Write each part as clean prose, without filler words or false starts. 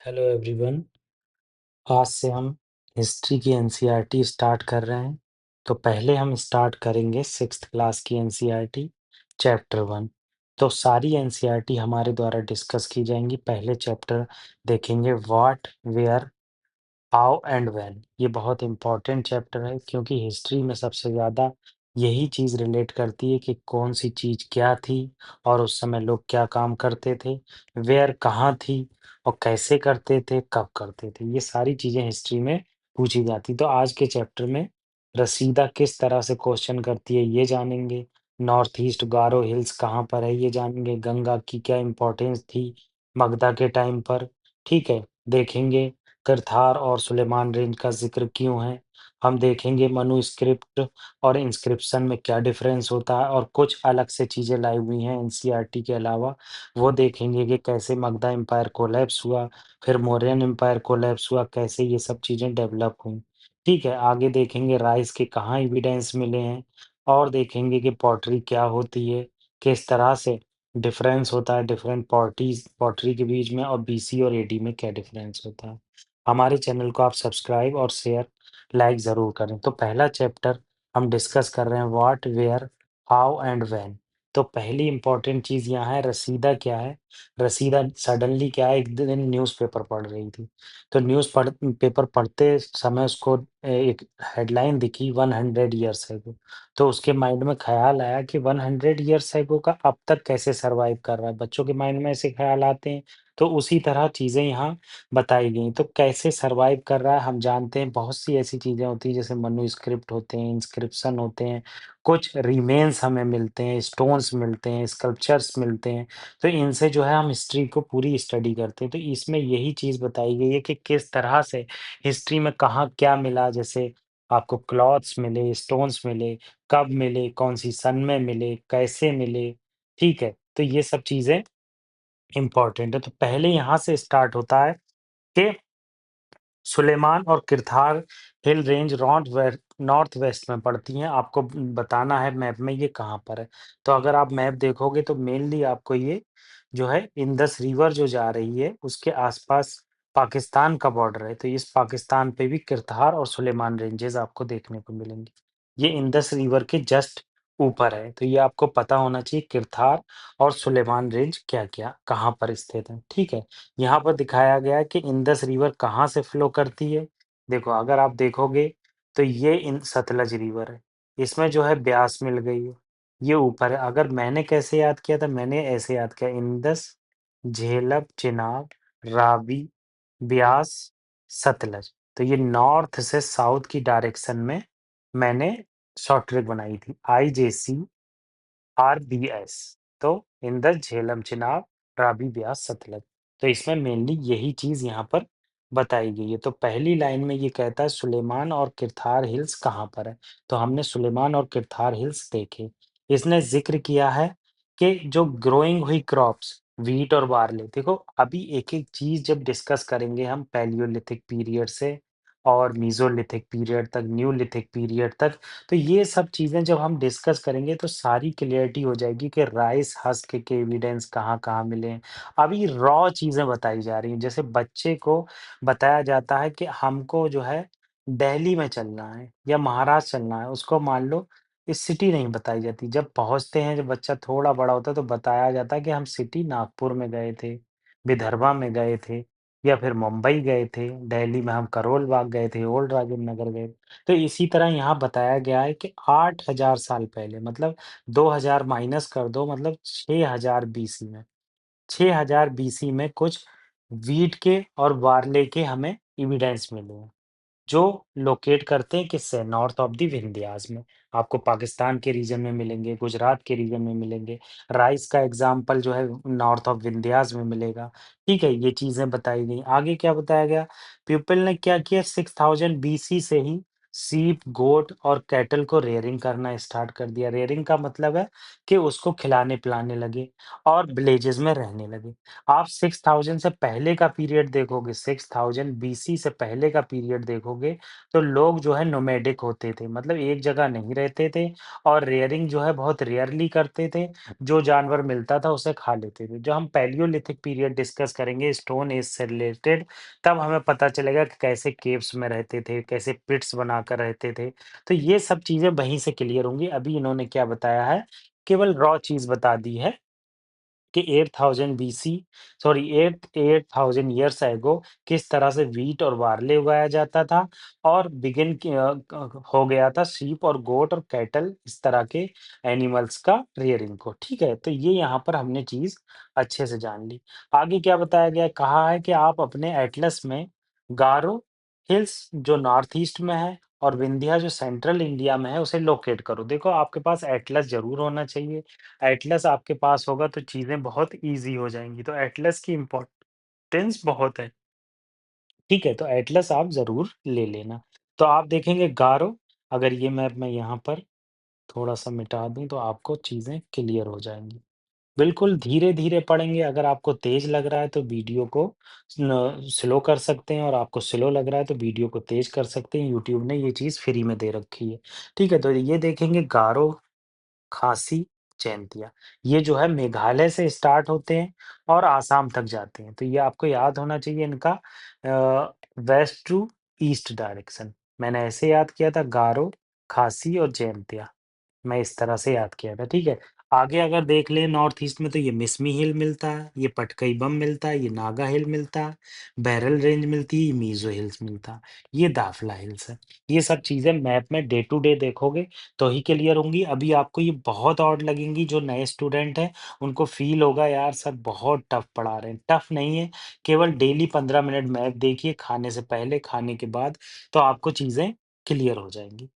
Hello everyone. आज से हम हिस्ट्री की एनसीईआरटी स्टार्ट कर रहे हैं। तो पहले हम स्टार्ट करेंगे सिक्स्थ क्लास की एनसीईआरटी चैप्टर वन। तो सारी एनसीईआरटी हमारे द्वारा डिस्कस की जाएंगी। पहले चैप्टर देखेंगे what where how and when. ये बहुत इंपॉर्टेंट चैप्टर है क्योंकि हिस्ट्री में सबसे ज़्यादा यही चीज़ रिलेट करती है कि कौन सी चीज़ क्या थी और उस समय लोग क्या काम करते थे। वेयर कहाँ थी और कैसे करते थे, कब करते थे। ये सारी चीज़ें हिस्ट्री में पूछी जाती। तो आज के चैप्टर में रसीदा किस तरह से क्वेश्चन करती है ये जानेंगे। नॉर्थ ईस्ट गारो हिल्स कहाँ पर है ये जानेंगे। गंगा की क्या इम्पोर्टेंस थी मगधा के टाइम पर। ठीक है, देखेंगे करथार और सुलेमान रेंज का ज़िक्र क्यों है? हम देखेंगे मनुस्क्रिप्ट और इंस्क्रिप्शन में क्या डिफ़रेंस होता है और कुछ अलग से चीज़ें लाई हुई हैं एनसीईआरटी के अलावा। वो देखेंगे कि कैसे मगधा एम्पायर कोलैप्स हुआ, फिर मौर्यन एम्पायर कोलैप्स हुआ, कैसे ये सब चीज़ें डेवलप हुईं। ठीक है, आगे देखेंगे राइस के कहाँ एविडेंस मिले हैं और देखेंगे कि पॉटरी क्या होती है, किस तरह से डिफ़रेंस होता है डिफरेंट पॉटरी के बीच में और बीसी और एडी में क्या डिफ़रेंस होता है। हमारे चैनल को आप सब्सक्राइब और शेयर, लाइक ज़रूर करें। तो पहला चैप्टर हम डिस्कस कर रहे हैं what, where, how and when. तो पहली इम्पोर्टेंट चीज़ यहाँ है रसीदा क्या है? रसीदा सडनली क्या है एक दिन न्यूज़पेपर पढ़ रही थी। तो पेपर पढ़ते समय उसको एक हेडलाइन दिखी 100 ईयर्स एगो। तो उसके माइंड में ख़्याल आया कि 100 ईयर्स एगो का अब तक कैसे सर्वाइव कर रहा है? बच्चों के माइंड में ऐसे ख़्याल आते हैं। तो उसी तरह चीज़ें यहाँ बताई गई। तो कैसे सर्वाइव कर रहा है हम जानते हैं बहुत सी ऐसी चीज़ें होती हैं जैसे मनुस्क्रिप्ट होते हैं, इंस्क्रिप्शन होते हैं, कुछ रिमेन्स हमें मिलते हैं, स्टोन्स मिलते हैं, स्कल्पचर्स मिलते हैं। तो इनसे जो है हम हिस्ट्री को पूरी स्टडी करते हैं। तो इसमें यही चीज़ बताई गई है कि किस तरह से हिस्ट्री में कहाँ क्या मिला, जैसे आपको क्लॉथ्स मिले, स्टोन्स मिले, कब मिले, कौन-सी सन में मिले, कैसे मिले, ठीक है? तो ये सब चीज़ें इम्पोर्टेंट है। तो पहले यहाँ से स्टार्ट होता है कि सुलेमान और किरथार हिल रेंज नॉर्थ वेस्ट में पड़ती हैं। आपको बताना है मैप में ये कहाँ पर है। तो अगर आप मैप देखोगे तो मेनली आपको ये जो है इंडस रिवर जो जा रही है उसके आसपास पाकिस्तान का बॉर्डर है। तो इस पाकिस्तान पे भी किरथार और सुलेमान रेंजेस आपको देखने को मिलेंगी। ये इंडस रिवर के जस्ट ऊपर है। तो ये आपको पता होना चाहिए किरथार और सुलेमान रेंज क्या-क्या कहाँ पर स्थित है। ठीक है? यहाँ पर दिखाया गया है कि इंडस रिवर कहाँ से फ्लो करती है। देखो अगर आप देखोगे तो ये इन सतलज रिवर है। इसमें जो है ब्यास मिल गई है। ये ऊपर है। अगर मैंने कैसे याद किया था मैंने ऐसे याद किया इंडस, झेलम, चेनाब, रावी, ब्यास, सतलज। तो ये नॉर्थ से साउथ की डायरेक्शन में मैंने शॉर्ट ट्रिक बनाई थी। आईजेसी आरबीएस। तो इंदस, झेलम, चिनाब, रावी, ब्यास, सतलज। तो इसमें मेनली यही चीज़ यहाँ पर बताई गई है। तो पहली लाइन में ये कहता है सुलेमान और किरथार हिल्स कहाँ पर है? तो हमने सुलेमान और किरथार हिल्स देखे। इसने ज़िक्र किया है कि जो ग्रोइंग हुई क्रॉप्स व्हीट और बार्ले। देखो अभी एक-एक चीज़ जब डिस्कस करेंगे हम पैलियोलिथिक पीरियड से और मेसोलिथिक पीरियड तक, न्यूलिथिक पीरियड तक, तो ये सब चीज़ें जब हम डिस्कस करेंगे तो सारी क्लैरिटी हो जाएगी कि राइस हस्क के एविडेंस कहाँ-कहाँ मिले हैं। अभी रॉ चीज़ें बताई जा रही हैं, जैसे बच्चे को बताया जाता है कि हमको जो है दिल्ली में चलना है या महाराष्ट्र चलना है, उसको मान लो सिटी नहीं बताई जाती। जब पहुँचते हैं, जब बच्चा थोड़ा बड़ा होता है तो बताया जाता है कि हम सिटी नागपुर में गए थे, विदर्भा में गए थे या फिर मुंबई गए थे, दिल्ली में हम करोल बाग गए थे, ओल्ड राजेंद्र नगर गए। तो इसी तरह यहाँ बताया गया है कि 8000 साल पहले मतलब 2000 माइनस कर दो मतलब 6000 बीसी में 6000 बीसी में कुछ वीट के और बार्ले के हमें एविडेंस मिले हैं, जो लोकेट करते हैं किससे? नॉर्थ ऑफ द विंध्यास में। आपको पाकिस्तान के रीजन में मिलेंगे, गुजरात के रीजन में मिलेंगे। राइस का एग्ज़ाम्पल जो है नॉर्थ ऑफ विंध्यास में मिलेगा। ठीक है, ये चीज़ें बताई गई। आगे क्या बताया गया? पीपल ने क्या किया 6000 बीसी से ही सीप, गोट और कैटल को रेयरिंग करना स्टार्ट कर दिया। रेयरिंग का मतलब है कि उसको खिलाने-पिलाने लगे और विलेजेस में रहने लगे। आप 6000 से पहले का पीरियड देखोगे, 6000 बीसी से पहले का पीरियड देखोगे, तो लोग जो है नोमैडिक होते थे, मतलब एक जगह नहीं रहते थे और रेयरिंग जो है बहुत रेयरली करते थे। जो जानवर मिलता था उसे खा लेते थे। जो हम पैलियोलिथिक पीरियड डिस्कस करेंगे स्टोन एज से रिलेटेड, तब हमें पता चलेगा कि कैसे केव्स में रहते थे, कैसे पिट्स बनाकर रहते थे। तो ये सब चीज़ें वहीं से क्लियर होंगी। अभी इन्होंने क्या बताया है, केवल रॉ चीज़ बता दी है कि 8000 बीसी सॉरी 8000 ईयर्स एगो किस तरह से व्हीट और बार्ले उगाया जाता था और हो गया था शीप और गोट और कैटल इस तरह के एनिमल्स का रियरिंग को। ठीक है, तो ये यहाँ पर हमने चीज अच्छे से जान ली। आगे क्या बताया गया है? कहा है कि आप अपने एटलस में गारो हिल्स जो नॉर्थ ईस्ट में है और विंध्या जो सेंट्रल इंडिया में है उसे लोकेट करो। देखो, आपके पास एटलस जरूर होना चाहिए। एटलस आपके पास होगा तो चीज़ें बहुत ईज़ी हो जाएँगी, तो एटलस की इम्पोर्टेंस बहुत है। ठीक है, तो एटलस आप ज़रूर ले लेना। तो आप देखेंगे गारो, अगर ये मैप मैं यहाँ पर थोड़ा-सा मिटा दूँ तो आपको चीज़ें क्लियर हो जाएँगी। बिल्कुल धीरे-धीरे पढ़ेंगे, अगर आपको तेज़ लग रहा है तो वीडियो को स्लो कर सकते हैं और आपको स्लो लग रहा है तो वीडियो को तेज़ कर सकते हैं, यूट्यूब ने ये चीज़ फ्री में दे रखी है। ठीक है, तो ये देखेंगे गारो खासी, जैंतिया। ये जो है मेघालय से स्टार्ट होते हैं और आसाम तक जाते हैं। तो ये आपको याद होना चाहिए इनका वेस्ट टू ईस्ट डायरेक्शन। मैंने ऐसे याद किया था गारो, खासी और जैंतिया। मैं इस तरह से याद किया था, ठीक है? आगे अगर देख लें नॉर्थ ईस्ट में तो ये मिसमी हिल मिलता है, ये पटकई बम मिलता है, ये नागा हिल मिलता है, बैरल रेंज मिलती है, ये मीज़ो हिल्स मिलता है, ये दाफला हिल्स है। ये सब चीज़ें मैप में डे टू डे देखोगे तो ही क्लियर होंगी। अभी आपको ये बहुत ऑड लगेंगी, जो नए स्टूडेंट हैं उनको फ़ील होगा यार सर बहुत टफ पढ़ा रहे हैं। टफ नहीं है, केवल डेली 15 मिनट मैप देखिए खाने से पहले, खाने के बाद, तो आपको चीज़ें क्लियर हो जाएँगी।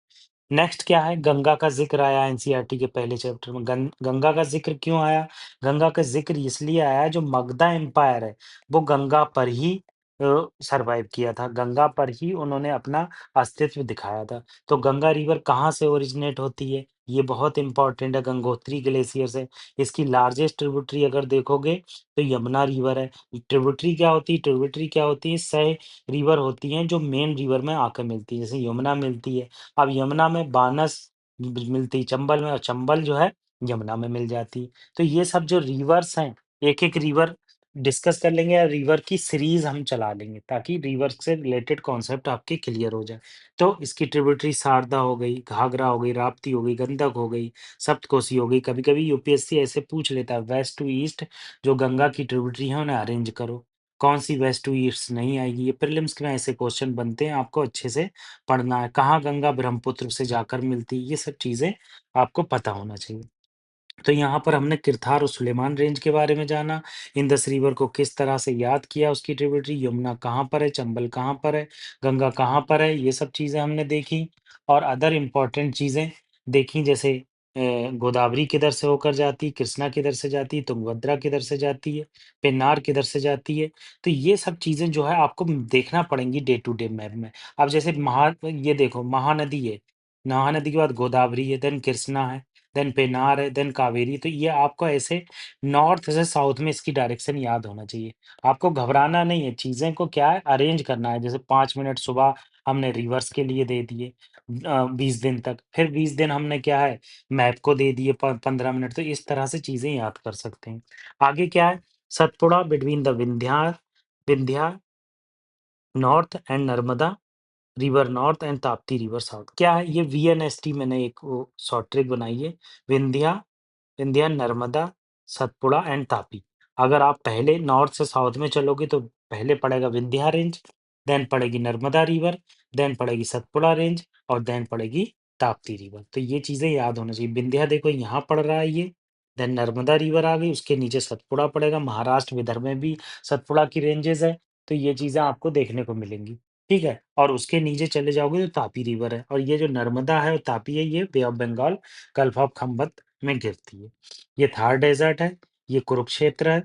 नेक्स्ट क्या है? गंगा का ज़िक्र आया एनसीईआरटी के पहले चैप्टर में। गंगा का ज़िक्र क्यों आया? गंगा का ज़िक्र इसलिए आया जो मगधा एम्पायर है, वो गंगा पर ही सर्वाइव किया था। गंगा पर ही उन्होंने अपना अस्तित्व दिखाया था। तो गंगा रिवर कहाँ से ओरिजिनेट होती है? ये बहुत इम्पोर्टेंट है, गंगोत्री ग्लेशियर से। इसकी लार्जेस्ट ट्रिब्यूटरी अगर देखोगे तो यमुना रिवर है। ट्रिब्यूटरी क्या होती है? ट्रिब्यूटरी क्या होती है? सह रिवर होती हैं जो मेन रिवर में आकर मिलती है। जैसे यमुना मिलती है, अब यमुना में बानस मिलती चंबल में और चंबल जो है यमुना में मिल जाती। तो ये सब जो रिवर्स हैं, एक-एक रिवर डिस्कस कर लेंगे या रिवर की सीरीज़ हम चला लेंगे ताकि रिवर से रिलेटेड कॉन्सेप्ट आपके क्लियर हो जाए। तो इसकी ट्रिब्यूटरी शारदा हो गई, घाघरा हो गई, राप्ती हो गई, गंडक हो गई, सप्तकोसी हो गई। कभी-कभी यूपीएससी ऐसे पूछ लेता है वेस्ट टू ईस्ट जो गंगा की ट्रिब्यूटरी है उन्हें अरेंज करो। कौन-सी वेस्ट टू ईस्ट नहीं आएगी? ये प्रीलिम्स में ऐसे क्वेश्चन बनते हैं, आपको अच्छे से पढ़ना है, कहाँ गंगा ब्रह्मपुत्र से जाकर मिलती है, ये सब चीज़ें आपको पता होना चाहिए। तो यहाँ पर हमने किरथार और सुलेमान रेंज के बारे में जाना, इंदस रिवर को किस तरह से याद किया, उसकी ट्रिब्यूटरी यमुना कहाँ पर है, चंबल कहाँ पर है, गंगा कहाँ पर है, ये सब चीज़ें हमने देखी और अदर इम्पोर्टेंट चीज़ें देखी जैसे गोदावरी किधर से होकर जाती है, कृष्णा किधर से जाती है, तुंगभद्रा किधर से जाती है, पेन्नार किधर से जाती है। तो ये सब चीज़ें जो है आपको देखना पड़ेंगी डे टू डे मैप में। अब जैसे ये देखो महानदी है, महानदी के बाद गोदावरी है, देन कृष्णा है, देन पेन्नार है, देन कावेरी। तो ये आपको ऐसे नॉर्थ से साउथ में इसकी डायरेक्शन याद होना चाहिए। आपको घबराना नहीं है, चीज़ें को क्या है अरेंज करना है। जैसे 5 मिनट सुबह हमने रिवर्स के लिए दे दिए 20 दिन तक, फिर 20 दिन हमने क्या है मैप को दे दिए 15 मिनट, तो इस तरह से चीज़ें याद कर सकते हैं। आगे क्या है Satpura between the Vindhya north and Narmada river north and Tapti river south. क्या है ये वीएनएसटी मैंने एक वो शॉर्ट ट्रिक बनाई है। विंध्या विंध्या, नर्मदा, सतपुड़ा एंड तापी। अगर आप पहले नॉर्थ से साउथ में चलोगे तो पहले पड़ेगा विंध्या रेंज, देन पड़ेगी नर्मदा रिवर, देन पड़ेगी सतपुड़ा रेंज और देन पड़ेगी ताप्ती रिवर। तो ये चीज़ें याद होना चाहिए। विंध्या देखो यहाँ पड़ रहा है ये, देन नर्मदा रिवर आ गई, उसके नीचे सतपुड़ा पड़ेगा। महाराष्ट्र, विदर्भ में भी सतपुड़ा की रेंजेस है, तो ये चीज़ें आपको देखने को मिलेंगी। ठीक है? और उसके नीचे चले जाओगे तो तापी रिवर है और ये जो नर्मदा है और तापी है ये bay of Bengal, gulf of Khambhat में गिरती है। ये थार डेज़र्ट है, ये कुरुक्षेत्र है,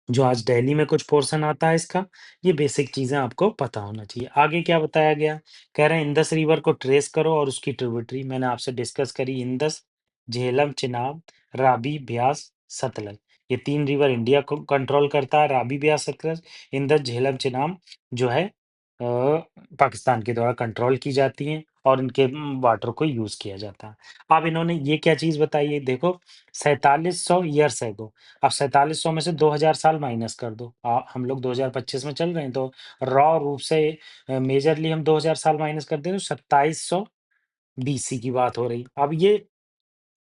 जो आज दिल्ली में कुछ पोर्शन आता है इसका, ये बेसिक चीज़ें आपको पता होना चाहिए। आगे क्या बताया गया? कह रहे हैं इंडस रिवर को ट्रेस करो और उसकी ट्रिब्यूटरी मैंने आपसे डिस्कस करी इंडस, झेलम, चिनाब, रावी, ब्यास, सतलज। ये 3 रिवर इंडिया को कंट्रोल करता है, रावी, ब्यास, सतलज। इंडस, झेलम, चिनाब जो है पाकिस्तान के द्वारा कंट्रोल की जाती हैं और इनके वाटर को यूज़ किया जाता है। अब इन्होंने ये क्या चीज़ बताई है देखो 4700 ईयर्स एगो अब 4700 में से 2000 साल माइनस कर दो। हम लोग 2025 में चल रहे हैं तो रॉ रूप से मेजरली हम 2000 साल माइनस कर दें तो 2700 बीसी की बात हो रही। अब ये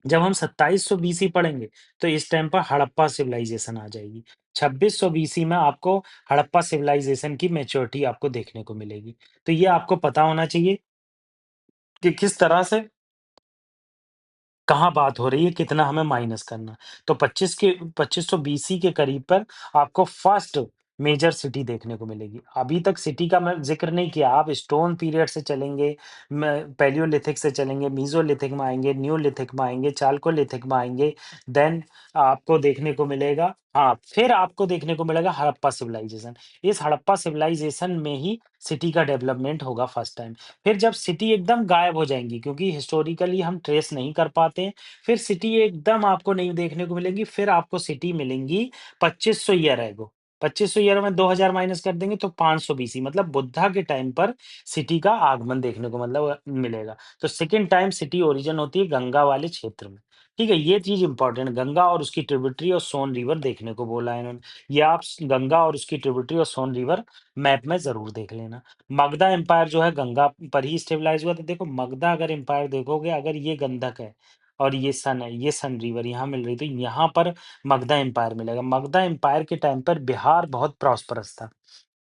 जब हम 2700 बीसी पढ़ेंगे तो इस टाइम पर हड़प्पा सिविलाइजेशन आ जाएगी। 2600 बीसी में आपको हड़प्पा सिविलाइजेशन की मैच्योरिटी आपको देखने को मिलेगी। तो ये आपको पता होना चाहिए कि किस तरह से कहाँ बात हो रही है, कितना हमें माइनस करना। तो 2500 बीसी के करीब पर आपको फर्स्ट मेजर सिटी देखने को मिलेगी। अभी तक सिटी का मैं ज़िक्र नहीं किया, आप स्टोन पीरियड से चलेंगे, पैलियोलिथिक से चलेंगे, मेसोलिथिक में आएँगे, न्यूलिथिक में आएँगे, चालकोलिथिक में आएँगे, देन आपको देखने को मिलेगा हाँ, फिर आपको देखने को मिलेगा हड़प्पा सिविलाइजेशन। इस हड़प्पा सिविलाइजेशन में ही सिटी का डेवलपमेंट होगा फर्स्ट टाइम। फिर जब सिटी एकदम गायब हो जाएँगी क्योंकि हिस्टोरिकली हम ट्रेस नहीं कर पाते हैं, फिर सिटी एकदम आपको नहीं देखने को मिलेंगी, फिर आपको सिटी मिलेंगी 2500 ईयर एगो। 2500 ईयर में 2000 माइनस कर देंगे तो 500 बीसी मतलब बुद्धा के टाइम पर सिटी का आगमन देखने को मतलब मिलेगा। तो सेकंड टाइम सिटी ओरिजिन होती है गंगा वाले क्षेत्र में। ठीक है, ये चीज़ इंपॉर्टेंट गंगा और उसकी ट्रिब्यूटरी और सोन रिवर देखने को बोला है इन्होंने। ये आप गंगा और उसकी ट्रिब्यूटरी और सोन रिवर मैप में ज़रूर देख लेना। मगधा एम्पायर जो है गंगा पर ही स्टेबलाइज़ हुआ था। देखो मगधा अगर एम्पायर देखोगे अगर ये गंडक है और ये सन रिवर यहाँ मिल रही तो यहाँ पर मगधा एम्पायर मिलेगा। मगधा एम्पायर के टाइम पर बिहार बहुत प्रॉस्परस था।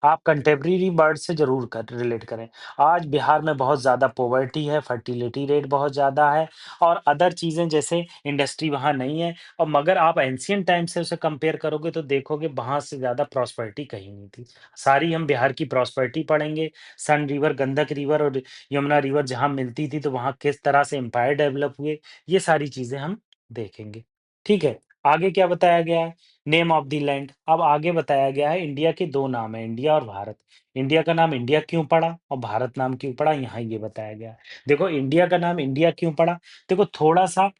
आप कंटेम्परेरी वर्ड से ज़रूर कर रिलेट करें। आज बिहार में बहुत ज़्यादा पॉवर्टी है, फर्टिलिटी रेट बहुत ज़्यादा है और अदर चीज़ें जैसे इंडस्ट्री वहाँ नहीं है और मगर आप एंशिएंट टाइम से उसे कंपेयर करोगे तो देखोगे वहाँ से ज़्यादा प्रॉस्पेरिटी कहीं नहीं थी। सारी हम बिहार की प्रॉस्पेरिटी पढ़ेंगे, सन रिवर, गंडक रिवर और यमुना रिवर जहाँ मिलती थी तो वहाँ किस तरह से एम्पायर डेवलप हुए, ये सारी चीज़ें हम देखेंगे। ठीक है, आगे क्या बताया गया है? Name of the land. अब आगे बताया गया है इंडिया के 2 नाम हैं, इंडिया और भारत। इंडिया का नाम इंडिया क्यों पड़ा और भारत नाम क्यों पड़ा, यहाँ ये बताया गया है। देखो इंडिया का नाम इंडिया क्यों पड़ा? देखो थोड़ा-सा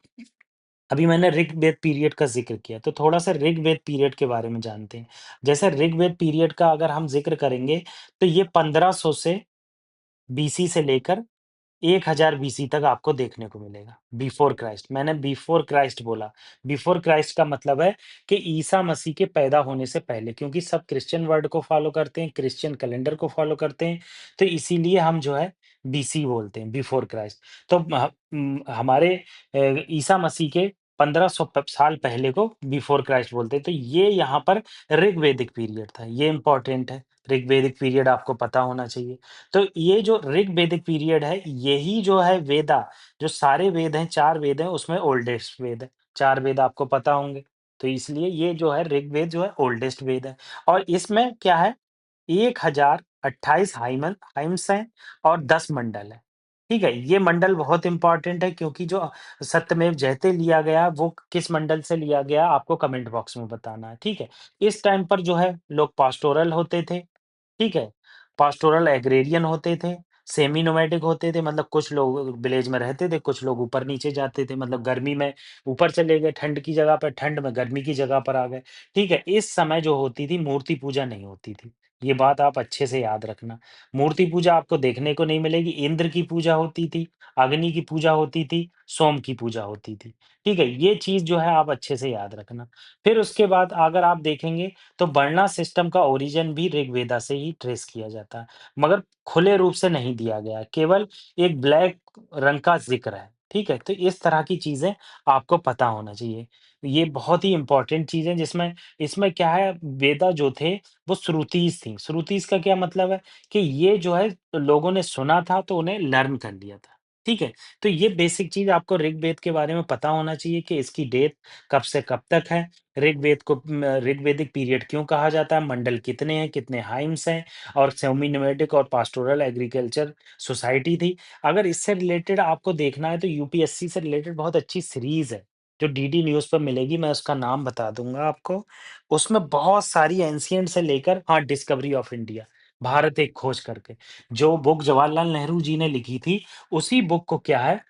अभी मैंने ऋग्वेद पीरियड का ज़िक्र किया, तो थोड़ा-सा ऋग्वेद पीरियड के बारे में जानते हैं। जैसे ऋग्वेद पीरियड का अगर हम ज़िक्र करेंगे, तो ये 1500 से बीसी से लेकर 1000 बीसी तक आपको देखने को मिलेगा, बिफोर क्राइस्ट। मैंने बिफोर क्राइस्ट बोला। बिफोर क्राइस्ट का मतलब है कि ईसा मसीह के पैदा होने से पहले क्योंकि सब क्रिश्चियन वर्ड को फ़ॉलो करते हैं, क्रिश्चियन कैलेंडर को फ़ॉलो करते हैं, तो इसीलिए हम जो है बीसी बोलते हैं, बिफोर क्राइस्ट। तो हमारे ईसा मसीह के 1500 साल पहले को बिफोर क्राइस्ट बोलते हैं, तो ये यहाँ पर ऋग्वेदिक पीरियड था, ये इम्पोर्टेंट है। ऋग्वेदिक पीरियड आपको पता होना चाहिए। तो ये जो ऋग्वेदिक पीरियड है, यही जो है वेदा, जो सारे वेद हैं, 4 वेद हैं, उसमें ओल्डेस्ट वेद है। 4 वेद आपको पता होंगे। तो इसलिए ये जो है ऋग्वेद जो है ओल्डेस्ट वेद है और इसमें क्या है 1028 हाइम्स हैं और 10 मंडल हैं। ठीक है? ये मंडल बहुत इम्पोर्टेंट है क्योंकि जो सत्यमेव जयते लिया गया, वो किस मंडल से लिया गया आपको कमेंट बॉक्स में बताना है। ठीक है? इस टाइम पर जो है लोग पास्टोरल होते थे। ठीक है? पास्टोरल एग्रेरियन होते थे, सेमी नोमैडिक होते थे मतलब कुछ लोग विलेज में रहते थे, कुछ लोग ऊपर-नीचे जाते थे मतलब गर्मी में ऊपर चले गए, ठंड की जगह पे ठंड में गर्मी की जगह पर आ गए। ठीक है? इस समय जो होती थी मूर्ति पूजा नहीं होती थी। ये बात आप अच्छे से याद रखना। मूर्ति पूजा आपको देखने को नहीं मिलेगी, इंद्र की पूजा होती थी, अग्नि की पूजा होती थी, सोम की पूजा होती थी। ठीक है? ये चीज़ जो है आप अच्छे से याद रखना। फिर उसके बाद अगर आप देखेंगे तो वर्णा सिस्टम का ओरिजिन भी ऋग्वेदा से ही ट्रेस किया जाता है, मगर खुले रूप से नहीं दिया गया है, केवल एक ब्लैक रंग का ज़िक्र है, ठीक है? तो इस तरह की चीज़ें आपको पता होना चाहिए। ये बहुत ही इम्पोर्टेंट चीज़ है जिसमें इसमें क्या है वेदा जो थे वो श्रुतिज़ थी। श्रुतिज़ का क्या मतलब है कि ये जो है लोगों ने सुना था तो उन्हें लर्न कर लिया था, ठीक है? तो ये बेसिक चीज़ आपको ऋग्वेद के बारे में पता होना चाहिए कि इसकी डेट कब से कब तक है ऋग्वेद को ऋग्वेदिक पीरियड क्यों कहा जाता है? मंडल कितने हैं? कितने हाइम्स हैं? और सेमी नोमैडिक और पास्टोरल एग्रीकल्चर सोसाइटी थी। अगर इससे रिलेटेड आपको देखना है तो यूपीएससी से रिलेटेड बहुत अच्छी सीरीज़ है। जो डीडी न्यूज़ पे मिलेगी, मैं उसका नाम बता दूँगा आपको। उसमें बहुत सारी एंशिएंट से लेकर हाँ, डिस्कवरी ऑफ इंडिया, भारत एक खोज करके, जो बुक जवाहरलाल नेहरू जी ने लिखी थी, उसी बुक को क्या है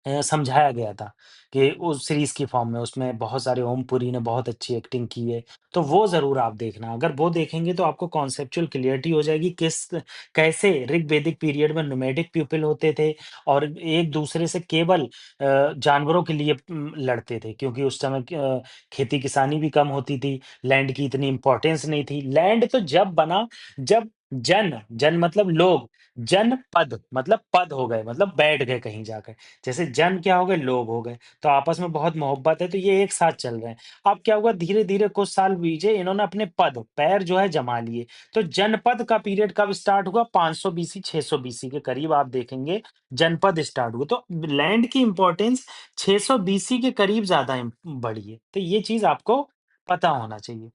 समझाया गया था कि उस सीरीज़ की फ़ॉर्म में उसमें बहुत सारे ओम पुरी ने बहुत अच्छी एक्टिंग की है, तो वो ज़रूर आप देखना। अगर वो देखेंगे तो आपको कॉन्सेप्चुअल क्लैरिटी हो जाएगी कैसे ऋग-वैदिक पीरियड में नोमैडिक पीपल होते थे और एक-दूसरे से केवल जानवरों के लिए लड़ते थे क्योंकि उस समय खेती-किसानी भी कम होती थी, लैंड की इतनी इम्पोर्टेंस नहीं थी। लैंड तो जब बना जब जन मतलब लोग, जनपद मतलब पद हो गए, मतलब बैठ गए कहीं जाकर। जैसे जन क्या हो गए, लोग हो गए, तो आपस में बहुत मोहब्बत है, तो ये एक साथ चल रहे हैं। अब क्या हुआ धीरे-धीरे कुछ साल बीते, इन्होंने अपने पैर जो है जमा लिए। तो जनपद का पीरियड कब स्टार्ट हुआ? 500 बीसी, 600 बीसी के करीब आप देखेंगे जनपद स्टार्ट हुए। तो लैंड की इम्पोर्टेंस 600 बीसी के करीब ज़्यादा बढ़ी है। तो ये चीज़ आपको पता होना चाहिए।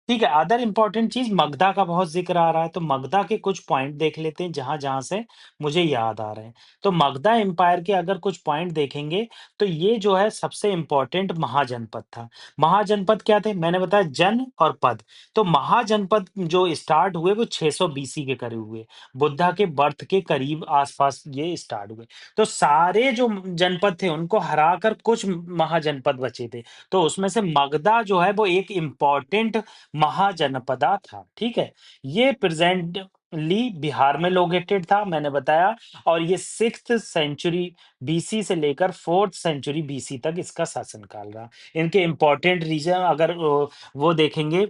ठीक है, अदर इम्पोर्टेंट चीज़ मगधा का बहुत ज़िक्र आ रहा है, तो मगधा के कुछ पॉइंट देख लेते हैं जहाँ-जहाँ से मुझे याद आ रहे हैं। तो मगधा एम्पायर के अगर कुछ पॉइंट देखेंगे, तो ये जो है सबसे इम्पोर्टेंट महाजनपद था। महाजनपद क्या थे? मैंने बताया जन और पद। तो महाजनपद जो स्टार्ट हुए वो 600 बीसी के करीब हुए। बुद्धा के बर्थ के करीब आस-पास ये स्टार्ट हुए। तो सारे जो जनपद थे उनको हराकर कुछ महाजनपद बचे थे। तो उसमें से मगधा जो है वो एक इम्पोर्टेंट महाजनपदा था, ठीक है? ये प्रेज़ेंटली बिहार में लोकेटेड था, मैंने बताया और ये 6th सेंचुरी बीसी से लेकर 4th सेंचुरी बीसी तक इसका शासनकाल रहा। इनके इम्पोर्टेंट रीजन अगर वो देखेंगे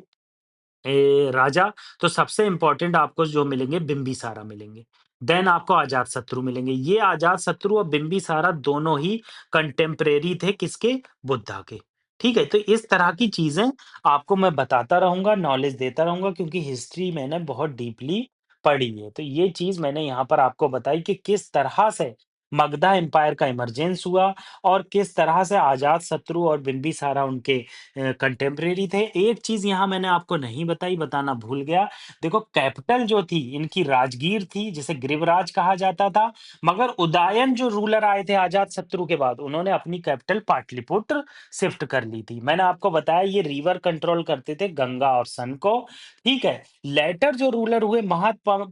राजा, तो सबसे इम्पोर्टेंट आपको जो मिलेंगे बिंबिसारा मिलेंगे। देन आपको अजातशत्रु मिलेंगे। ये अजातशत्रु और बिंबिसारा दोनों ही कंटेम्परेरी थे किसके? बुद्धा के। ठीक है? तो इस तरह की चीज़ें आपको मैं बताता रहूँगा, नॉलेज देता रहूँगा क्योंकि हिस्ट्री मैंने बहुत डीपली पढ़ी है। तो ये चीज़ मैंने यहाँ पर आपको बताई कि किस तरह से मगधा एम्पायर का इमर्जेंस हुआ और किस तरह से अजातशत्रु और बिंबिसारा उनके कंटेम्परेरी थे। एक चीज़ यहाँ मैंने आपको नहीं बताई, बताना भूल गया। देखो कैपिटल जो थी इनकी राजगीर थी, जिसे गिरिवराज कहा जाता था, मगर उदयन जो रूलर आए थे अजातशत्रु के बाद, उन्होंने अपनी कैपिटल पाटलिपुत्र शिफ्ट कर ली थी। मैंने आपको बताया ये रिवर कंट्रोल करते थे गंगा और सन को, ठीक है? लेटर जो रूलर हुए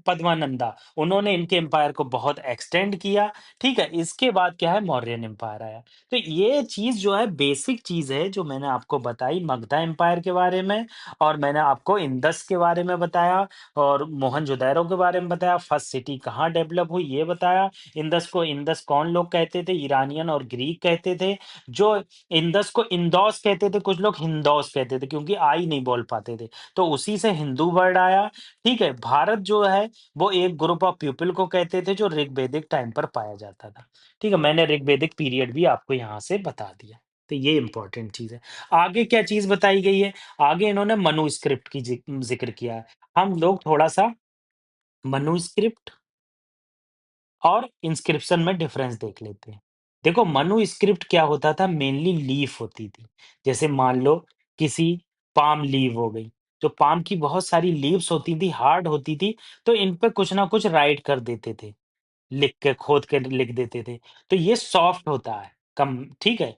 पद्मानंदा, उन्होंने इनके एम्पायर को बहुत एक्सटेंड किया, ठीक है? इसके बाद क्या है मौर्यन एम्पायर आया। तो ये चीज़ जो है बेसिक चीज़ है जो मैंने आपको बताई मगधा एम्पायर के बारे में और मैंने आपको इंडस के बारे में बताया और मोहनजोदड़ो के बारे में बताया, फर्स्ट सिटी कहाँ डेवलप हुई ये बताया, इंडस कौन लोग कहते थे, ईरानियन और ग्रीक कहते थे, जो इंडस को इंदौस कहते थे, कुछ लोग हिंदौस कहते थे क्योंकि आई नहीं बोल पाते थे, तो उसी से हिंदू वर्ड आया, ठीक है? भारत जो है वो एक ग्रुप ऑफ पीपल को कहते थे जो ऋग्वैदिक टाइम पर पाया जाता था। ठीक है, मैंने ऋग्वेदिक पीरियड भी आपको यहाँ से बता दिया। तो ये इम्पोर्टेंट चीज़ है। आगे क्या चीज़ बताई गई है? आगे इन्होंने मनुस्क्रिप्ट की ज़िक्र किया है। हम लोग थोड़ा-सा मनुस्क्रिप्ट और इंस्क्रिप्शन में डिफरेंस देख लेते हैं। देखो मनुस्क्रिप्ट क्या होता था मेनली लीफ होती थी। जैसे मान लो किसी पाम लीव हो गई, तो पाम की बहुत सारी लीव्स होती थी, हार्ड होती थी, तो इन पे कुछ ना कुछ राइट कर देते थे। लिख के खोद के लिख देते थे। तो ये सॉफ्ट होता है, कम ठीक है?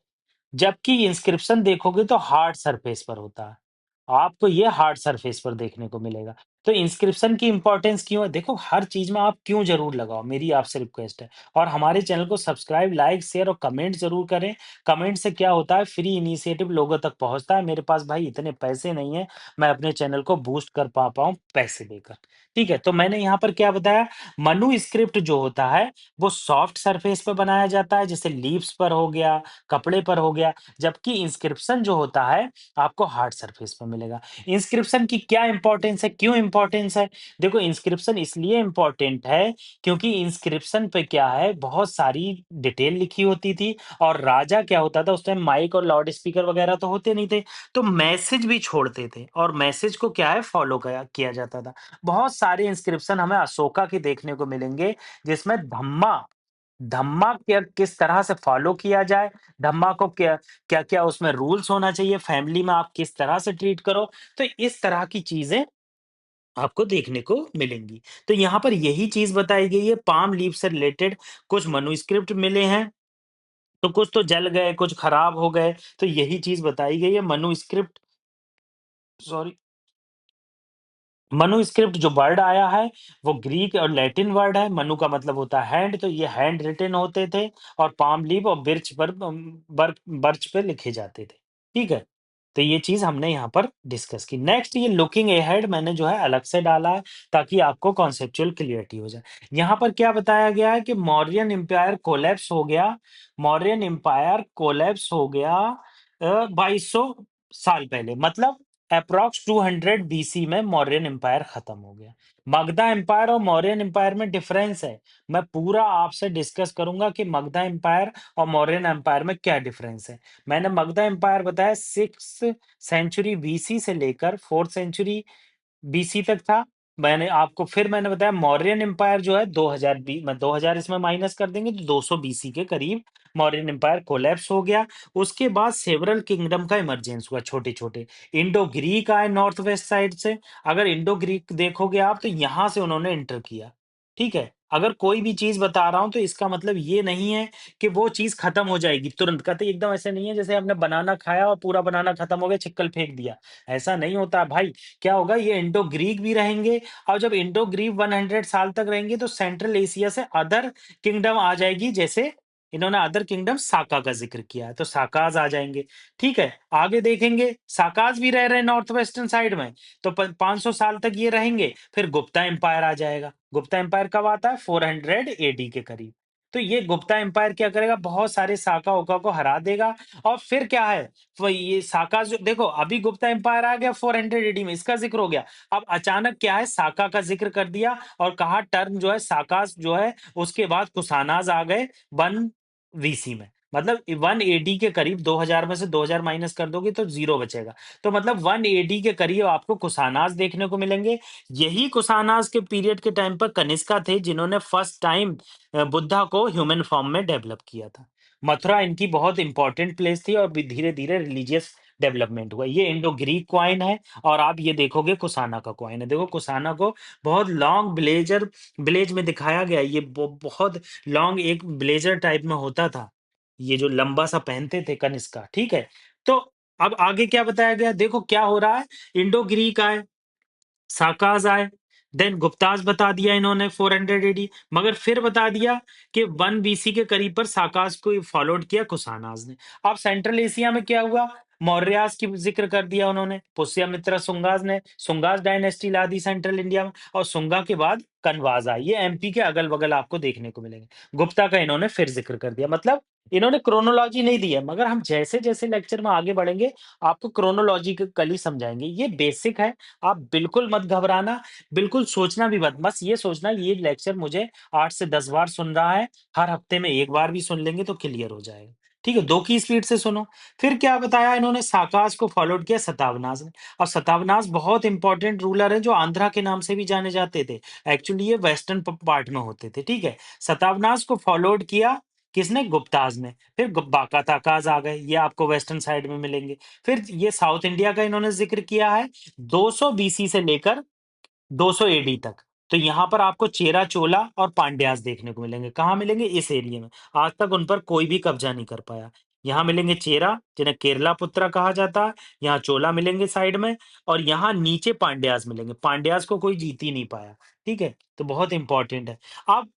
जबकि इंस्क्रिप्शन देखोगे तो हार्ड सरफेस पर होता है। आपको ये हार्ड सरफेस पर देखने को मिलेगा। तो इंस्क्रिप्शन की इम्पोर्टेंस क्यों है? देखो हर चीज़ में आप क्यों ज़रूर लगाओ, मेरी आपसे रिक्वेस्ट है। और हमारे चैनल को सब्सक्राइब, लाइक, शेयर और कमेंट ज़रूर करें। कमेंट से क्या होता है फ्री इनिशिएटिव लोगों तक पहुँचता है। मेरे पास भाई इतने पैसे नहीं हैं, मैं अपने चैनल को बूस्ट कर पाऊँ पैसे देकर। ठीक है? तो मैंने यहाँ पर क्या बताया, मनुस्क्रिप्ट जो होता है, वो सॉफ्ट सरफेस पे बनाया जाता है, जैसे लीव्स पर हो गया, कपड़े पर हो गया, जबकि इंस्क्रिप्शन जो होता है आपको हार्ड सरफेस पे मिलेगा। इंस्क्रिप्शन की क्या इंपॉर्टेंस है? क्यों इंपॉर्टेंस है? देखो इंस्क्रिप्शन इसलिए इंपॉर्टेंट है क्योंकि इंस्क्रिप्शन पे क्या है बहुत सारी डिटेल लिखी होती थी और राजा क्या होता था उस टाइम माइक और लाउड स्पीकर वगैरह तो होते नहीं थे, तो मैसेज भी छोड़ते थे और मैसेज को क्या है फॉलो किया जाता था। बहुत सारे इंस्क्रिप्शन हमें अशोका के देखने को मिलेंगे जिसमें धम्मा धम्मा क्या किस तरह से फॉलो किया जाए, धम्मा को क्या-क्या उसमें रूल्स होना चाहिए, फैमिली में आप किस तरह से ट्रीट करो, तो इस तरह की चीज़ें आपको देखने को मिलेंगी। तो यहाँ पर यही चीज़ बताई गई है, पाम लीफ से रिलेटेड कुछ मैन्युस्क्रिप्ट मिले हैं तो कुछ तो जल गए, कुछ खराब हो गए, तो यही चीज़ बताई गई है। मनुस्क्रिप्ट सॉरी मनुस्क्रिप्ट जो वर्ड आया है, वो ग्रीक और लैटिन वर्ड है। मनु का मतलब होता है हैंड, तो ये हैंड रिटेन होते थे और पाम लीफ और बिर्च पर बर्च पे लिखे जाते थे। ठीक है? तो ये चीज़ हमने यहाँ पर डिस्कस की। नेक्स्ट ये लुकिंग अहेड मैंने जो है अलग से डाला है, ताकि आपको कॉन्सेप्चुअल क्लैरिटी हो जाए। यहाँ पर क्या बताया गया है कि मौर्यन एम्पायर कोलैप्स हो गया, मौर्यन एम्पायर कोलैप्स हो गया 2200 साल पहले, मतलब अप्रॉक्स 200 बीसी में मौर्यन एम्पायर खत्म हो गया। मगधा एम्पायर और मौर्यन एम्पायर में डिफरेंस है। मैं पूरा आपसे डिस्कस करूंगा कि मगधा एम्पायर और मौर्यन एम्पायर में क्या डिफरेंस है। मैंने मगधा एम्पायर बताया 6th सेंचुरी बीसी से लेकर 4th सेंचुरी बीसी तक था। मैंने बताया मौर्यन एम्पायर जो है 2000 इसमें माइनस कर देंगे तो 200 बीसी के करीब मौर्यन एम्पायर कोलैप्स हो गया। उसके बाद सेवरल किंगडम का इमर्जेंस हुआ, छोटे-छोटे। इंडो ग्रीक आए नॉर्थ वेस्ट साइड से। अगर इंडो ग्रीक देखोगे आप तो यहाँ से उन्होंने एंटर किया। ठीक है? अगर कोई भी चीज़ बता रहा हूँ तो इसका मतलब ये नहीं है कि वो चीज़ खत्म हो जाएगी तुरंत। कतई एकदम ऐसे नहीं है जैसे हमने बनाना खाया और पूरा बनाना खत्म हो गया, छिक्कल फेंक दिया। ऐसा नहीं होता है भाई। क्या होगा, ये इंडो ग्रीक भी रहेंगे और जब इंडो ग्रीक 100 साल तक रहेंगे तो सेंट्रल एशिया से अदर किंगडम आ जाएगी। जैसे इन्होंने अदर किंगडम साका का जिक्र किया है तो साकाज आ जाएंगे। ठीक है, आगे देखेंगे साकाज भी रह रहे हैं नॉर्थ वेस्टर्न साइड में, तो 500 साल तक ये रहेंगे। फिर गुप्ता एम्पायर आ जाएगा। गुप्ता एम्पायर कब आता है? 400 एडी के करीब। तो ये गुप्ता एम्पायर क्या करेगा, बहुत सारे साका ओका को हरा देगा। और फिर क्या है, तो ये साका जो देखो, अभी गुप्ता एम्पायर आ गया 400 एडी में, इसका जिक्र हो गया। अब अचानक क्या है, साका का जिक्र कर दिया और कहा टर्म जो है साकास जो है, उसके बाद कुशानाज आ गए 1 वीसी में। मतलब 1 एडी के करीब, 2000 में से 2000 माइनस कर दोगे तो जीरो बचेगा। तो मतलब 1 एडी के करीब आपको कुशानाज देखने को मिलेंगे। यही कुशानाज के पीरियड के टाइम पर कनिष्का थे जिन्होंने फर्स्ट टाइम बुद्धा को ह्यूमन फॉर्म में डेवलप किया था। मथुरा इनकी बहुत इंपॉर्टेंट प्लेस थी और धीरे धीरे रिलीजियस डेवलपमेंट हुआ। ये इंडो ग्रीक क्वाइन है और आप ये देखोगे कुसाना का क्वाइन है। देखो कुसाना को बहुत लॉन्ग ब्लेजर ब्लेज में दिखाया गया है। ये बहुत लॉन्ग एक ब्लेजर टाइप में होता था, ये जो लंबा सा पहनते थे कनिष्का। ठीक है, तो अब आगे क्या बताया गया, देखो क्या हो रहा है। इंडो ग्रीक आए, साकाज आए, देन गुप्ताज बता दिया इन्होंने 400 एडी, मगर फिर बता दिया कि 1 बीसी के करीब पर साकाज को फॉलोड किया कुशानाज ने। अब सेंट्रल एशिया में क्या हुआ, मौर्यास की जिक्र कर दिया उन्होंने, पुष्यमित्र सुंगाज ने सुंगाज डायनेस्टी ला दी सेंट्रल इंडिया में, और सुंगा के बाद कनवाज आई। ये एमपी के अगल बगल आपको देखने को मिलेंगे। गुप्ता का इन्होंने फिर जिक्र कर दिया। मतलब इन्होंने क्रोनोलॉजी नहीं दी है, मगर हम जैसे जैसे लेक्चर में आगे बढ़ेंगे आपको क्रोनोलॉजिकली समझाएंगे। ये बेसिक है, आप बिल्कुल मत घबराना, बिल्कुल सोचना भी मत। बस ये सोचना ये लेक्चर मुझे 8 से 10 बार सुन रहा है, हर हफ्ते में 1 बार भी सुन लेंगे तो क्लियर हो जाएगा। ठीक है, 2 की स्पीड से सुनो। फिर क्या बताया इन्होंने, साकाज को फॉलोड किया सतावनाज ने। और सतावनाज बहुत इंपॉर्टेंट रूलर है जो आंध्रा के नाम से भी जाने जाते थे। एक्चुअली ये वेस्टर्न पार्ट में होते थे। ठीक है, सतावनाज को फॉलोड किया किसने, गुप्ताज ने। फिर बाका ताकाज आ गए, ये आपको वेस्टर्न साइड में मिलेंगे। फिर ये साउथ इंडिया का इन्होंने जिक्र किया है 200 बीसी से लेकर 200 एडी तक। तो यहाँ पर आपको चेरा चोला और पांड्यास देखने को मिलेंगे। कहाँ मिलेंगे, इस एरिया में। आज तक उन पर कोई भी कब्जा नहीं कर पाया। यहाँ मिलेंगे चेरा जिन्हें केरला पुत्रा कहा जाता है, यहाँ चोला मिलेंगे साइड में, और यहाँ नीचे पांड्यास मिलेंगे। पांड्यास को कोई जीत ही नहीं पाया। ठीक है, तो बहुत इंपॉर्टेंट है। अब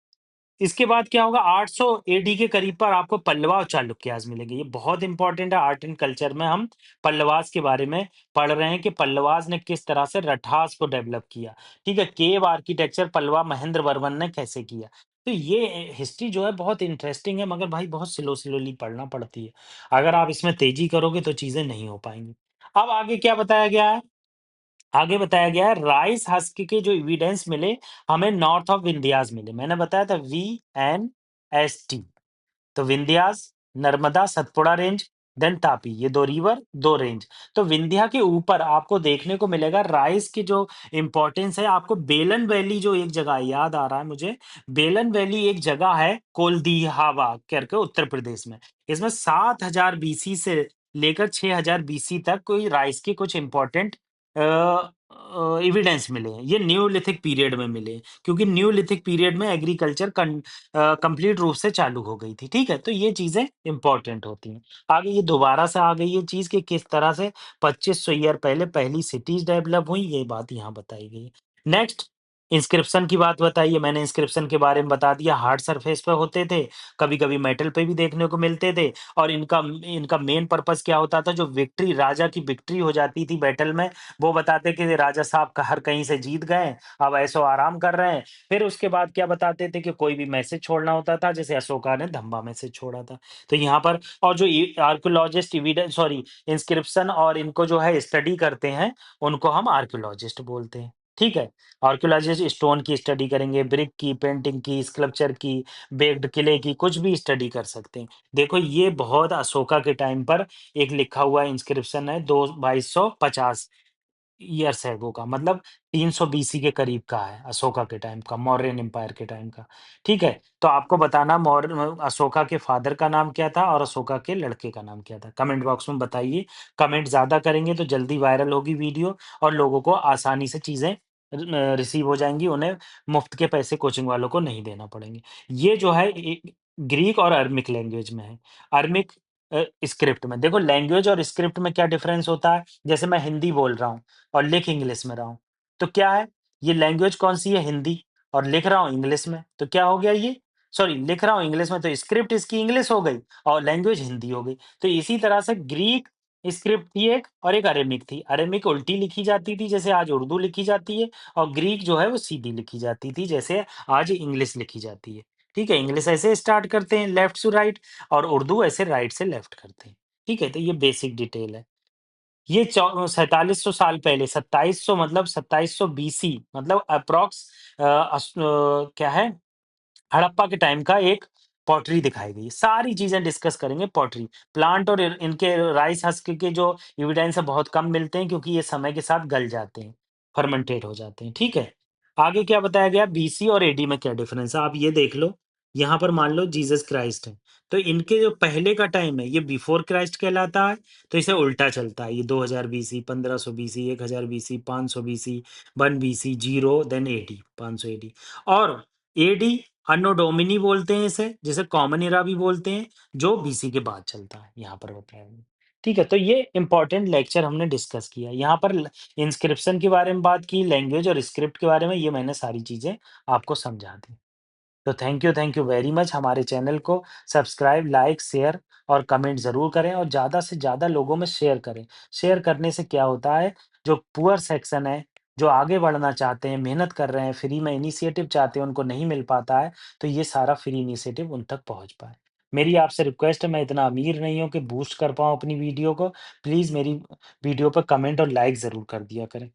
इसके बाद क्या होगा, 800 एडी के करीब पर आपको पल्लवा और चालुक्यास मिलेंगे। ये बहुत इंपॉर्टेंट है, आर्ट एंड कल्चर में हम पल्लवास के बारे में पढ़ रहे हैं कि पल्लवास ने किस तरह से रठास को डेवलप किया। ठीक है, केव आर्किटेक्चर पल्लवा महेंद्र वर्मन ने कैसे किया। तो ये हिस्ट्री जो है बहुत इंटरेस्टिंग है, मगर भाई बहुत स्लोली पढ़ना पड़ती है। अगर आप इसमें तेजी करोगे तो चीजें नहीं हो पाएंगी। अब आगे क्या बताया गया है, आगे बताया गया है राइस हस्क के जो एविडेंस मिले हमें नॉर्थ ऑफ विंध्यास मिले। मैंने बताया था VNST। तो विंध्यास, नर्मदा, सतपुड़ा रेंज, देन तापी, ये 2 रिवर 2 रेंज। तो विंध्या के ऊपर आपको देखने को मिलेगा राइस की जो इंपॉर्टेंस है। आपको बेलन वैली जो एक जगह है, याद आ रहा है मुझे, बेलन वैली एक जगह है कोलदीहावा करके उत्तर प्रदेश में। इसमें 7000 बीसी से लेकर 6000 बीसी तक कोई राइस की कुछ इंपॉर्टेंट एविडेंस मिले हैं, ये न्यूलिथिक पीरियड में मिले हैं, क्योंकि न्यूलिथिक पीरियड में एग्रीकल्चर कंप्लीट रूप से चालू हो गई थी, ठीक है? तो ये चीज़ें इम्पोर्टेंट होती हैं। आगे ये दोबारा से आ गई ये चीज़ कि किस तरह से 2500 ईयर पहले पहली सिटीज़ डेवलप हुई, ये बात यहाँ बताई गई है। नेक्स्ट, इंस्क्रिप्शन की बात बताई है, मैंने इंस्क्रिप्शन के बारे में बता दिया, हार्ड सरफेस पे होते थे, कभी-कभी मेटल पे भी देखने को मिलते थे और इनका इनका मेन पर्पज़ क्या होता था, जो विक्ट्री राजा की विक्ट्री हो जाती थी बैटल में, वो बताते कि राजा साहब हर कहीं से जीत गए, अब ऐशो आराम कर रहे हैं। फिर उसके बाद क्या बताते थे कि कोई भी मैसेज छोड़ना होता था, जैसे अशोका ने धम्बा मैसेज छोड़ा था। तो यहाँ पर और जो आर्कियोलॉजिस्ट एविडेंस सॉरी इंस्क्रिप्शन और इनको जो है स्टडी करते हैं, उनको हम आर्कियोलॉजिस्ट बोलते हैं। ठीक है? आर्कियोलॉजिस्ट स्टोन की स्टडी करेंगे, ब्रिक की, पेंटिंग की, स्कल्पचर की, बेक्ड किले की, कुछ भी स्टडी कर सकते हैं। देखो ये बहुत अशोका के टाइम पर एक लिखा हुआ इंस्क्रिप्शन है, 2250 ईयर्स एगो का, मतलब 300 बीसी के करीब का है, अशोका के टाइम का, मौर्यन एम्पायर के टाइम का। ठीक है? तो आपको बताना अशोका के फादर का नाम क्या था और अशोका के लड़के का नाम क्या था? कमेंट बॉक्स में बताइए। कमेंट ज़्यादा करेंगे तो जल्दी वायरल होगी वीडियो और लोगों को आसानी से चीज़ें रिसीव हो जाएँगी, उन्हें मुफ्त के पैसे कोचिंग वालों को नहीं देना पड़ेंगे। ये जो है ग्रीक और अरमिक लैंग्वेज में है। अरमिक स्क्रिप्ट में। देखो लैंग्वेज और स्क्रिप्ट में क्या डिफरेंस होता है? जैसे मैं हिंदी बोल रहा हूँ और लिख इंग्लिश में रहा हूँ। तो क्या है? ये लैंग्वेज कौन-सी है? हिंदी और लिख रहा हूँ इंग्लिश में। तो क्या हो गया ये? सॉरी लिख रहा हूँ इंग्लिश में तो स्क्रिप्ट इसकी इंग्लिश हो गई और लैंग्वेज हिंदी हो गई। तो इसी तरह से ग्रीक स्क्रिप्ट थी एक और एक अरेमिक थी। अरेमिक उल्टी लिखी जाती थी जैसे आज उर्दू लिखी जाती है और ग्रीक जो है वो सीधी लिखी जाती थी जैसे आज इंग्लिश लिखी जाती है। ठीक है? इंग्लिश ऐसे स्टार्ट करते हैं लेफ्ट टू राइट और उर्दू ऐसे राइट से लेफ्ट करते हैं। ठीक है? तो ये बेसिक डिटेल है। ये 4700 साल पहले 2700 मतलब 2700 बीसी मतलब अप्रॉक्स क्या है हड़प्पा के टाइम का एक पॉटरी दिखाई गई। सारी चीज़ें डिस्कस करेंगे पॉटरी। प्लांट और इनके राइस हस्क के जो एविडेंस है बहुत कम मिलते हैं क्योंकि ये समय के साथ गल जाते हैं, फर्मेंटेड हो जाते हैं, ठीक है? आगे क्या बताया गया बीसी और एडी में क्या डिफरेंस है, आप ये देख लो। यहाँ पर मान लो जीसस क्राइस्ट है, तो इनके जो पहले का टाइम है ये बिफोर क्राइस्ट कहलाता है, तो इसे उल्टा चलता है। ये 2000 BC, 1500 BC, 1000 BC, 500 BC, 1 BC, 0 then AD, 500 AD और एडी अन्नो डोमिनी बोलते हैं इसे, जिसे कॉमन एरा भी बोलते हैं, जो बीसी के बाद चलता है, यहाँ पर बताया गया। ठीक है, तो ये इम्पोर्टेंट लेक्चर हमने डिस्कस किया। यहाँ पर इंस्क्रिप्शन के बारे में बात की, लैंग्वेज और स्क्रिप्ट के बारे में, ये मैंने सारी चीज़ें आपको समझा दी। तो थैंक यू वेरी मच। हमारे चैनल को सब्सक्राइब, लाइक, शेयर और कमेंट ज़रूर करें और ज़्यादा से ज़्यादा लोगों में शेयर करें। शेयर करने से क्या होता है, जो पुअर सेक्शन है, जो आगे बढ़ना चाहते हैं, मेहनत कर रहे हैं, फ्री में इनिशिएटिव चाहते हैं, उनको नहीं मिल पाता है, तो ये सारा फ्री इनिशिएटिव उन तक पहुँच पाए। मेरी आपसे रिक्वेस्ट है, मैं इतना अमीर नहीं हूँ कि बूस्ट कर पाऊँ अपनी वीडियो को। प्लीज़ मेरी वीडियो पे कमेंट और लाइक ज़रूर कर दिया करें।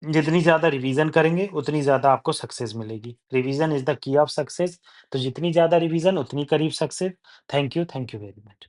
जितनी ज़्यादा रिवीजन करेंगे, उतनी ज़्यादा आपको सक्सेस मिलेगी। Revision is the key of success. तो जितनी ज़्यादा रिवीजन, उतनी करीब success. Thank you very much.